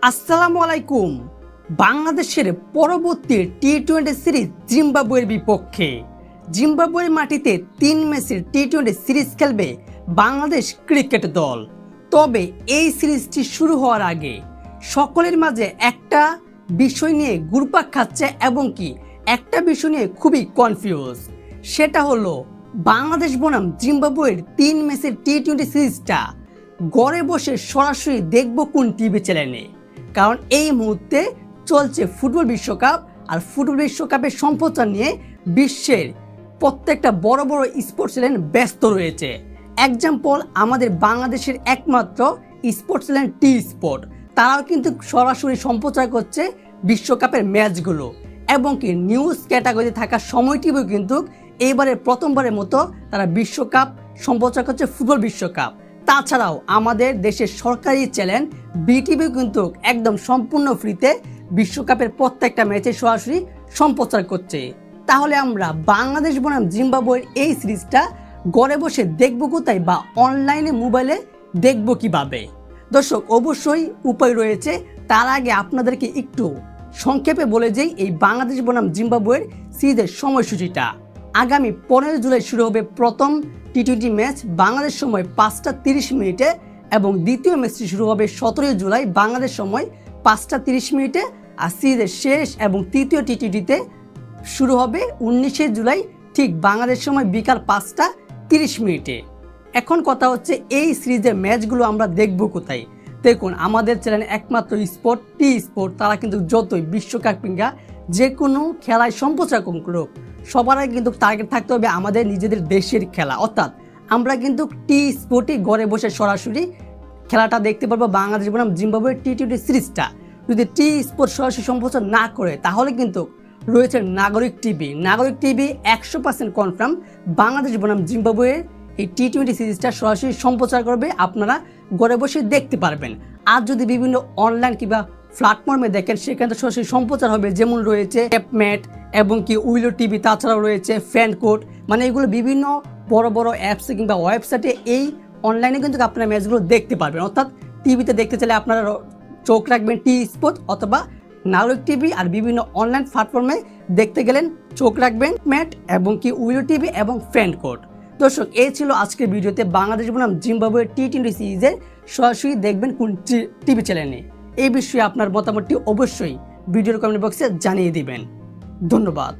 আসসালামু আলাইকুম। বাংলাদেশের পরবর্তী টি-20 সিরিজ জিম্বাবুয়ের বিপক্ষে। জিম্বাবুয়ের মাটিতে 3 ম্যাচের টি-20 সিরিজ খেলবে বাংলাদেশ ক্রিকেট দল। তবে এই সিরিজটি শুরু হওয়ার আগে সকলের মাঝে একটা বিষয় নিয়ে ঘুরপাক খাচ্ছে এবং কি একটা বিষয় নিয়ে খুবই কনফিউজ। সেটা হলো বাংলাদেশ বনাম জিম্বাবুয়ের 3 ম্যাচের টি-20 সিরিজটা ঘরে বসে সরাসরি দেখব কোন টিভি চ্যানেলে। কারণ এই মুহূর্তে চলছে ফুটবল বিশ্বকাপ, আর ফুটবল বিশ্বকাপের সম্প্রচার নিয়ে বিশ্বের প্রত্যেকটা বড় বড় স্পোর্টস চ্যানেল ব্যস্ত রয়েছে। এক্সাম্পল, আমাদের বাংলাদেশের একমাত্র স্পোর্টস চ্যানেল টি স্পোর্ট, তারাও কিন্তু সরাসরি সম্প্রচার করছে বিশ্বকাপের ম্যাচগুলো। এবং কি নিউজ ক্যাটাগরি থাকা সময় টিভিও কিন্তু এইবারের প্রথমবারের মতো তারা বিশ্বকাপ সম্প্রচার করছে, ফুটবল বিশ্বকাপ। তাছাড়াও আমাদের দেশের সরকারি চ্যানেল বিটিভি কিন্তু একদম সম্পূর্ণ ফ্রিতে বিশ্বকাপের প্রত্যেকটা ম্যাচে সরাসরি সম্প্রচার করছে। তাহলে আমরা বাংলাদেশ বনাম জিম্বাবুয়ের এই সিরিজটা ঘরে বসে দেখবো কোথায়, বা অনলাইনে মোবাইলে দেখবো কিভাবে? দর্শক, অবশ্যই উপায় রয়েছে। তার আগে আপনাদেরকে একটু সংক্ষেপে বলে যাই এই বাংলাদেশ বনাম জিম্বাবুয়ের সিরিজের সময়সূচিটা। আগামী 15 জুলাই শুরু হবে প্রথম টি-20 ম্যাচ বাংলাদেশ সময় 5টা 30 মিনিটে, এবং দ্বিতীয় ম্যাচটি শুরু হবে 17 জুলাই বাংলাদেশ সময় 5টা 30 মিনিটে। আর সিরিজের শেষ এবং তৃতীয় টি-20তে শুরু হবে 19 জুলাই ঠিক বাংলাদেশ সময় বিকাল 5টা 30 মিনিটে। এখন কথা হচ্ছে এই সিরিজের ম্যাচগুলো আমরা দেখব কোথায়? দেখুন, আমাদের চ্যানেল একমাত্র স্পোর্ট টি স্পোর্ট, তারা কিন্তু যতই বিশ্বকাপ কিংবা যে কোনো খেলায় সম্প্রচার করুক, সবার আগে কিন্তু টার্গেট থাকতে হবে আমাদের নিজেদের দেশের খেলা। অর্থাৎ আমরা কিন্তু টি স্পোর্টে ঘরে বসে সরাসরি খেলাটা দেখতে পারবো বাংলাদেশ বনাম জিম্বাবুয়ের টি-20 সিরিজটা। যদি টি স্পোর্ট সরাসরি সম্প্রচার না করে, তাহলে কিন্তু রয়েছে নাগরিক টিভি। নাগরিক টিভি 100% কনফার্ম বাংলাদেশ বনাম জিম্বাবুয়ের এই টি-20 সিরিজটা সরাসরি সম্প্রচার করবে, আপনারা ঘরে বসে দেখতে পারবেন। আর যদি বিভিন্ন অনলাইন কিংবা প্ল্যাটফর্মে দেখেন, সেখানে তো সরাসরি সম্প্রচার হবে, যেমন রয়েছে অ্যাপম্যাট এবং কি উইলো টিভি, তাছাড়াও রয়েছে ফ্যান কোড। মানে এগুলো বিভিন্ন বড় বড় অ্যাপসে কিংবা ওয়েবসাইটে এই অনলাইনে কিন্তু আপনারা ম্যাচগুলো দেখতে পারবেন। অর্থাৎ টিভিতে দেখতে চাইলে আপনারা চোখ রাখবেন টি স্পোর্ট অথবা নাগরিক টিভি, আর বিভিন্ন অনলাইন প্ল্যাটফর্মে দেখতে গেলেন চোখ রাখবেন ম্যাট এবং কি উইলো টিভি এবং ফ্যান কোড। দর্শক, এই ছিল আজকের ভিডিওতে বাংলাদেশ বনাম জিম্বাবুয়ের টি-20 সিরিজের সরাসরি দেখবেন কোন টিভি চ্যানেলে। এই বিষয়ে আপনার মতামতটি অবশ্যই ভিডিওর কমেন্ট বক্সে জানিয়ে দিবেন। ধন্যবাদ।